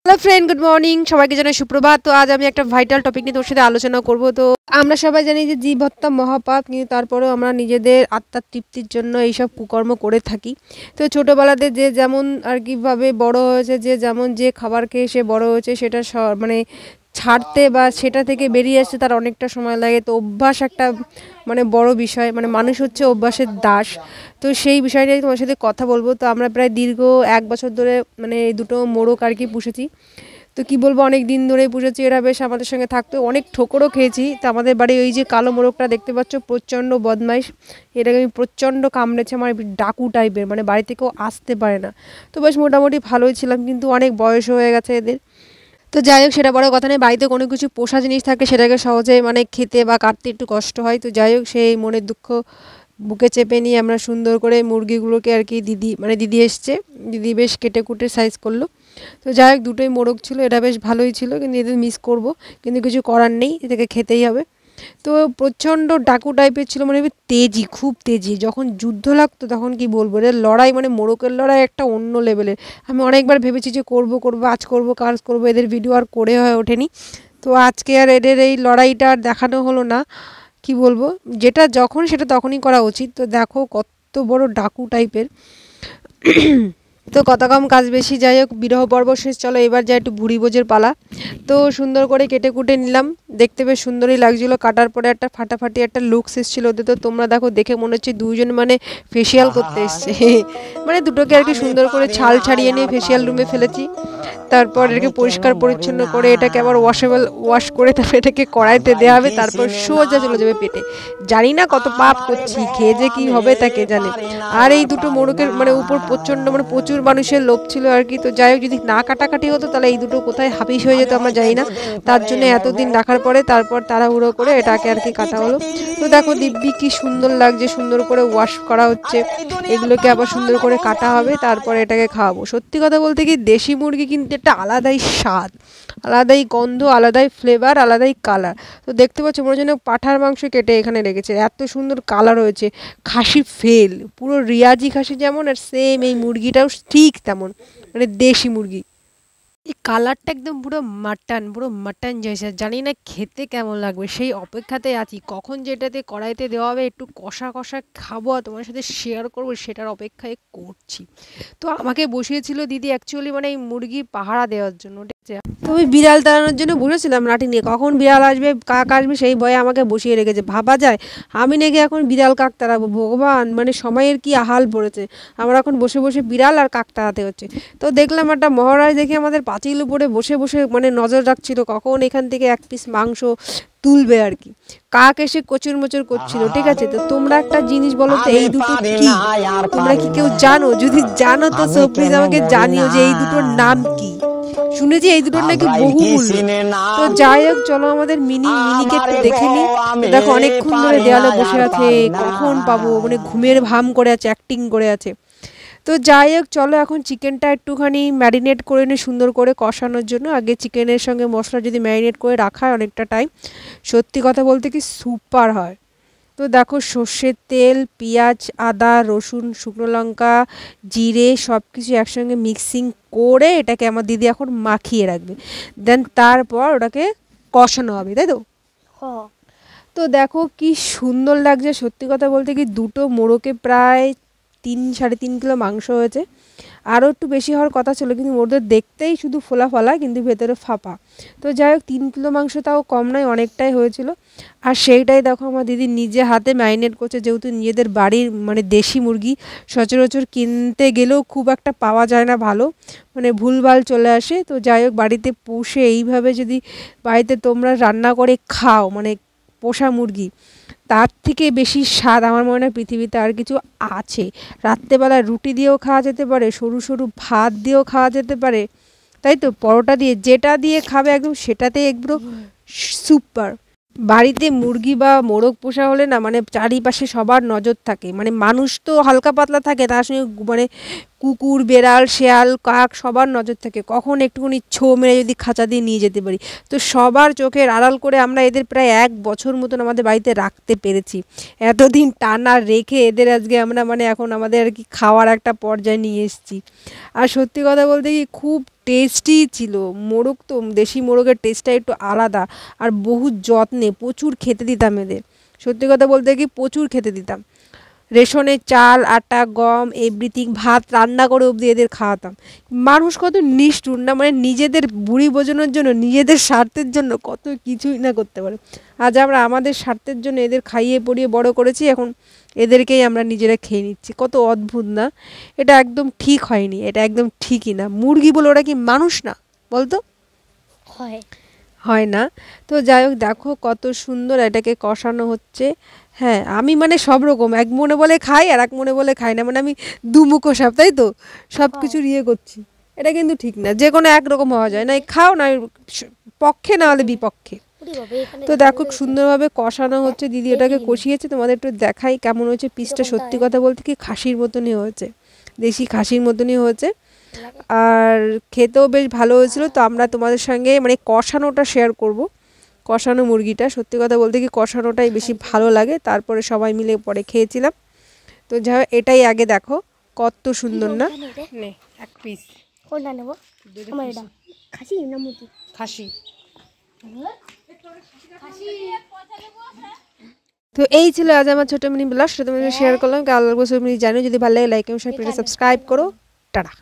Hello friend, good morning. সবাইকে জানাই সুপ্রভাত। তো আজ আমি একটা ভাইটাল টপিক নিয়ে তোর সাথে আলোচনা করব। তো আমরা সবাই জানি যে জীব হত্যা মহাপাপ, কিন্তু তারপরেও আমরা নিজেদের আত্মার তৃপ্তির জন্য এইসব কুকর্ম করে থাকি। তো ছোটোবেলাতে যে যেমন আর কিভাবে বড় হয়েছে, যে যেমন যে খাবার খেয়ে সে বড় হয়েছে, সেটা মানে ছাড়তে বা সেটা থেকে বেরিয়ে আসতে তার অনেকটা সময় লাগে। তো অভ্যাস একটা বড় বিষয়, মানুষ হচ্ছে অভ্যাসের দাস। তো সেই বিষয় নিয়ে তোমার সাথে কথা বলবো। তো আমরা প্রায় দীর্ঘ 1 বছর ধরে এই দুটো মোরগ আর কি পুষেছি। তো কি বলবো, অনেক দিন ধরেই পুষেছি। এরা বেশ আমাদের সঙ্গে থাকতো, অনেক ঠোকরও খেয়েছি। তো আমাদের বাড়ি ওই যে কালো মোরগটা দেখতে পাচ্ছ, প্রচণ্ড বদমাইশ। এটাকে আমি প্রচণ্ড কামড়েছে, আমার ডাকু টাইপের, বাড়ি থেকেও আসতে পারে না। তো বেশ মোটামুটি ভালোই ছিলাম, কিন্তু অনেক বয়স হয়ে গেছে এদের। তো যাই হোক, সেটা বড় কথা নেই। বাড়িতে কোনো কিছু পোষা জিনিস থাকে, সেটাকে সহজে খেতে বা কাটতে একটু কষ্ট হয়। তো যাই হোক, সেই মনের দুঃখ বুকে চেপে নিয়ে আমরা সুন্দর করে মুরগিগুলোকে আর কি দিদি এসছে, দিদি বেশ কেটে কুটে সাইজ করলো। তো যাই হোক, দুটোই মোরগ ছিল, এটা বেশ ভালোই ছিল, কিন্তু এদের মিস করব, কিন্তু কিছু করার নেই, এটাকে খেতেই হবে। তো প্রচণ্ড ডাকু টাইপের ছিল, তেজি, খুব তেজি। যখন যুদ্ধ লাগতো তখন কি বলবো, এদের লড়াই মোরগের লড়াই একটা অন্য লেভেলের। আমি অনেকবার ভেবেছি যে করব, আজ করব, কাজ করব, এদের ভিডিও আর করে হয়ে ওঠেনি। তো আজকে আর এদের এই লড়াইটা আর দেখানো হলো না। কি বলবো, যেটা যখন সেটা তখনই করা উচিত। তো দেখো কত বড় ডাকু টাইপের। তো কত কম কাজ বেশি। যাই হোক, বিরহ পর্ব শেষ, চলো এবার যাই একটু ভুড়ি ভোজের পালা। তো সুন্দর করে কেটে কুটে নিলাম, দেখতে বেশ সুন্দরই লাগছিলো। কাটার পরে একটা ফাটাফাটি একটা লুকস এসেছিলো ওদের। তো তোমরা দেখো, দেখে মনে হচ্ছে দুজন ফেসিয়াল করতে এসছে। দুটোকে আর কি সুন্দর করে ছাল ছাড়িয়ে নিয়ে ফেসিয়াল রুমে ফেলেছি। তারপর এটাকে পরিষ্কার পরিচ্ছন্ন করে এটাকে আবার ওয়াশ করে তারপর এটাকে কড়াইতে দেওয়া হবে, তারপর সোজা চলে যাবে পেটে। জানি না কত পাপ করছি, খেয়ে যে কি হবে তাকে জানে। আর এই দুটো মোরগের উপর প্রচণ্ড প্রচুর মানুষের লোভ ছিল আর কি। তো যাই হোক, যদি না কাটাকাটি হতো তাহলে এই দুটো কোথায় হাফিস হয়ে যেত আমরা জানি না। তার জন্য এতদিন রাখার পরে তারপর তাড়াহুড়ো করে এটাকে আর কি কাটা হলো। তো দেখো দিব্যি কি সুন্দর লাগছে, সুন্দর করে ওয়াশ করা হচ্ছে। এগুলোকে আবার সুন্দর করে কাটা হবে, তারপর এটাকে খাওয়াবো। সত্যি কথা বলতে কি, দেশি মুরগি কিন্তু একটা আলাদাই স্বাদ, আলাদাই গন্ধ, আলাদাই ফ্লেভার, আলাদাই কালার। তো দেখতে পাচ্ছ, মনে যেন পাঁঠার মাংস কেটে এখানে রেখেছে, এত সুন্দর কালার হয়েছে। খাসি ফেল, পুরো রিয়াজি খাসি যেমন, আর সেম এই মুরগিটাও ঠিক তেমন, দেশি মুরগি। এই কালারটা একদম পুরো মাটন জৈসা। জানি না খেতে কেমন লাগবে, সেই অপেক্ষাতে আছি কখন যেটাতে কড়াইতে দেওয়া হবে, একটু কষা কষা খাবো আর তোমার সাথে শেয়ার করবো, সেটার অপেক্ষায় করছি। তো আমাকে বসিয়েছিল দিদি অ্যাকচুয়ালি এই মুরগি পাহারা দেওয়ার জন্য, ঠিক আছে। তো আমি বিড়াল তাড়ানোর জন্য বসেছিলাম লাঠি নিয়ে, কখন বিড়াল আসবে কাক আসবে সেই ভয়ে আমাকে বসিয়ে রেখেছে। ভাবা যায় আমি নাকি এখন বিড়াল কাক তাড়াবো, ভগবান, সময়ের কি আহাল পড়েছে। আমরা এখন বসে বসে বিড়াল আর কাক তাড়াতে হচ্ছে। তো দেখলাম একটা মহারাজ দেখে আমাদের পাঁচিল উপরে বসে বসে নজর রাখছিল কখন এখান থেকে এক পিস মাংস তুলবে আর কি। কাক এসে কচুর মোচর করছিল, ঠিক আছে। তো তোমরা একটা জিনিস বলো তো, এই দুটো কি? তোমরা কি কেউ জানো? যদি জানো তো সো প্লিজ আমাকে জানিও যে এই দুটোর নাম কি। শুনেছি এই দুটোর নাকি বহুমূল্য। তো যাই হোক, চলো আমাদের মিনিকে একটু দেখে নি। দেখো অনেকক্ষণ ধরে দেয়ালে বসে আছে, কখন পাবো, ঘুমের ভাম করে আছে, অ্যাক্টিং করে আছে। তো যাই হোক, চলো এখন চিকেনটা একটুখানি ম্যারিনেট করে নিই সুন্দর করে কষানোর জন্য। আগে চিকেনের সঙ্গে মশলা যদি ম্যারিনেট করে রাখা হয় অনেকটা টাইম, সত্যি কথা বলতে কি সুপার হয়। তো দেখো, সর্ষের তেল, পেঁয়াজ, আদা, রসুন, শুকনো লঙ্কা, জিরে সব কিছু একসঙ্গে মিক্সিং করে এটাকে আমার দিদি এখন মাখিয়ে রাখবে। দেন তারপর ওটাকে কষানো হবে, তাই তো। তো দেখো কি সুন্দর লাগছে। সত্যি কথা বলতে কি, দুটো মোড়কে প্রায় 3-3.5 কিলো মাংস হয়েছে। আরও একটু বেশি হওয়ার কথা ছিল, কিন্তু ওদের দেখতেই শুধু ফোলা ফোলা, কিন্তু ভেতরে ফাঁপা। তো যাই হোক, 3 কিলো মাংস তাও কম নয়, অনেকটাই হয়েছিল। আর সেইটাই দেখো আমার দিদি নিজে হাতে ম্যারিনেট করছে, যেহেতু নিজেদের বাড়ির দেশি মুরগি সচরাচর কিনতে গেলেও খুব একটা পাওয়া যায় না ভালো, ভুলভাল চলে আসে। তো যাই হোক, বাড়িতে পুষে এইভাবে যদি বাড়িতে তোমরা রান্না করে খাও, পোষা মুরগি, তার থেকে বেশি স্বাদ আমার মনে হয় পৃথিবীতে আর কিছু আছে। রাত্রেবেলা রুটি দিয়েও খাওয়া যেতে পারে, সরু সরু ভাত দিয়েও খাওয়া যেতে পারে, তাই তো, পরোটা দিয়ে, যেটা দিয়ে খাবে একদম সেটাতে একদম সুপার। বাড়িতে মুরগি বা মোরগ পোষা হলে না চারিপাশে সবার নজর থাকে, মানুষ তো হালকা পাতলা থাকে, তার সঙ্গে কুকুর বেড়াল শেয়াল কাক সবার নজর থাকে, কখন একটুখানি ছো মেরে যদি খাঁচা দিয়ে নিয়ে যেতে পারি। তো সবার চোখের আড়াল করে আমরা এদের প্রায় 1 বছর মতন আমাদের বাড়িতে রাখতে পেরেছি। এতদিন টানা রেখে এদের আজকে আমরা মানে এখন আমাদের আর কি খাওয়ার একটা পর্যায়ে নিয়ে এসেছি। আর সত্যি কথা বলতে কি খুব টেস্টি ছিল। মোরগ তো দেশি মোরগের টেস্টটা একটু আলাদা, আর বহু যত্নে প্রচুর খেতে দিতাম এদের। সত্যি কথা বলতে কি প্রচুর খেতে দিতাম, রেশনের চাল আটা গম এভরিথিং ভাত রান্না করে অবধি এদের খাওয়াতাম। মানুষ কত নিষ্ঠুর না, মানে নিজেদের বুড়ি বোঝানোর জন্য নিজেদের স্বার্থের জন্য কত কিছুই না করতে পারে। আজ আমরা আমাদের স্বার্থের জন্য এদের খাইয়ে পরিয়ে বড় করেছি, এখন এদেরকেই আমরা নিজেরা খেয়ে নিচ্ছি। কত অদ্ভুত না? এটা একদম ঠিক হয়নি, এটা একদম ঠিকই না। মুরগি বলে ওরা কি মানুষ না বলতো? হয় হয় না। তো যাই হোক দেখো কত সুন্দর এটাকে কষানো হচ্ছে। হ্যাঁ আমি মানে সব রকম এক মনে বলে খাই আর এক মনে বলে খাই না, মানে আমি দুমুখো সাপ, তাই তো? সব কিছুর ইয়ে করছি, এটা কিন্তু ঠিক না। যে কোনো একরকম হওয়া যায় না, এই খাও না পক্ষে না হলে বিপক্ষে। তো দেখো সুন্দরভাবে কষানো হচ্ছে, দিদি ওটাকে কষিয়েছে। তোমাদের একটু দেখাই কেমন হয়েছে পিসটা। সত্যি কথা বলতে কি খাসির মতনই হয়েছে, দেশি খাসির মতনই হয়েছে, আর খেতেও বেশ ভালো হয়েছিল। তো আমরা তোমাদের সঙ্গে মানে কষানোটা শেয়ার করব, কষানো মুরগিটা। সত্যি কথা বলতে কি কষানোটাই বেশি ভালো লাগে, তারপরে সবাই মিলে পরে খেয়েছিলাম। তো যাই হোক এটাই আগে দেখো কত সুন্দর না। নে এক পিস কোনটা নেব? আমার এটা খাসি না মুরগি? খাসি। তো এই ছিল আজ আমার ছোট মিনি ব্লগ, সেটা তোমাদের শেয়ার করলাম। কাল বছর মিনি জানো, যদি ভালো লাগে লাইক এবং সাবস্ক্রাইব করো। টাটা।